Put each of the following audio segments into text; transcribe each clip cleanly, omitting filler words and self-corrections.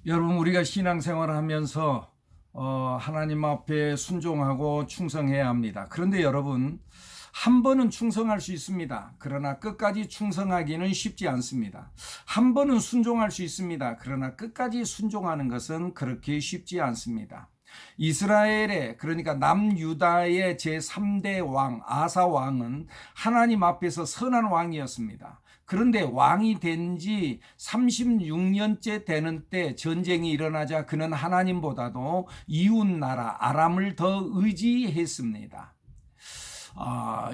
여러분, 우리가 신앙생활을 하면서 하나님 앞에 순종하고 충성해야 합니다. 그런데 여러분, 한 번은 충성할 수 있습니다. 그러나 끝까지 충성하기는 쉽지 않습니다. 한 번은 순종할 수 있습니다. 그러나 끝까지 순종하는 것은 그렇게 쉽지 않습니다. 이스라엘의, 그러니까 남유다의 제3대 왕 아사 왕은 하나님 앞에서 선한 왕이었습니다. 그런데 왕이 된 지 36년째 되는 때 전쟁이 일어나자 그는 하나님보다도 이웃 나라 아람을 더 의지했습니다.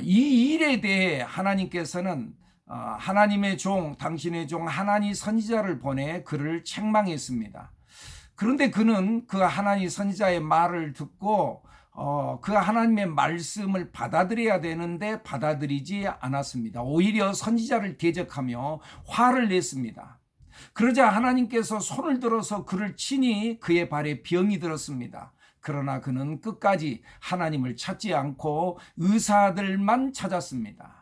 이 일에 대해 하나님께서는 하나님의 종, 당신의 종 하나니 선지자를 보내 그를 책망했습니다. 그런데 그는 그 하나님 선지자의 말을 듣고 그 하나님의 말씀을 받아들여야 되는데 받아들이지 않았습니다. 오히려 선지자를 대적하며 화를 냈습니다. 그러자 하나님께서 손을 들어서 그를 치니 그의 발에 병이 들었습니다. 그러나 그는 끝까지 하나님을 찾지 않고 의사들만 찾았습니다.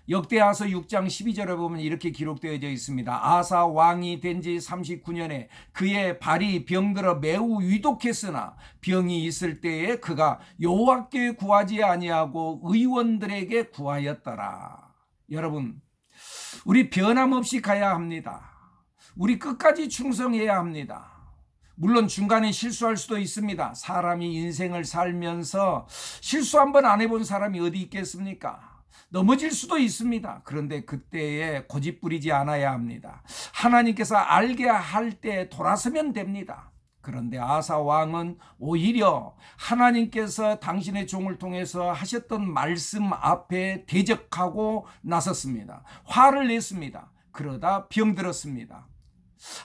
역대하서 6장 12절에 보면 이렇게 기록되어져 있습니다. 아사 왕이 된 지 39년에 그의 발이 병들어 매우 위독했으나 병이 있을 때에 그가 여호와께 구하지 아니하고 의원들에게 구하였더라. 여러분, 우리 변함없이 가야 합니다. 우리 끝까지 충성해야 합니다. 물론 중간에 실수할 수도 있습니다. 사람이 인생을 살면서 실수 한 번 안 해본 사람이 어디 있겠습니까? 넘어질 수도 있습니다. 그런데 그때에 고집 부리지 않아야 합니다. 하나님께서 알게 할 때 돌아서면 됩니다. 그런데 아사 왕은 오히려 하나님께서 당신의 종을 통해서 하셨던 말씀 앞에 대적하고 나섰습니다. 화를 냈습니다. 그러다 병들었습니다.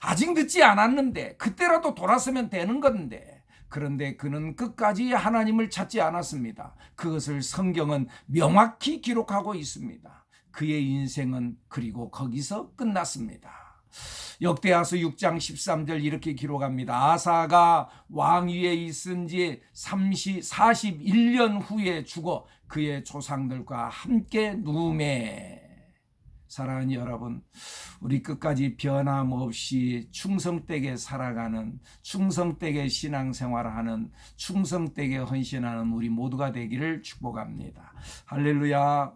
아직 늦지 않았는데 그때라도 돌아서면 되는 건데, 그런데 그는 끝까지 하나님을 찾지 않았습니다. 그것을 성경은 명확히 기록하고 있습니다. 그의 인생은 그리고 거기서 끝났습니다. 역대하서 6장 13절 이렇게 기록합니다. 아사가 왕위에 있은 지 41년 후에 죽어 그의 조상들과 함께 누우매. 사랑하는 여러분, 우리 끝까지 변함없이 충성되게 살아가는, 충성되게 신앙생활하는, 충성되게 헌신하는 우리 모두가 되기를 축복합니다. 할렐루야.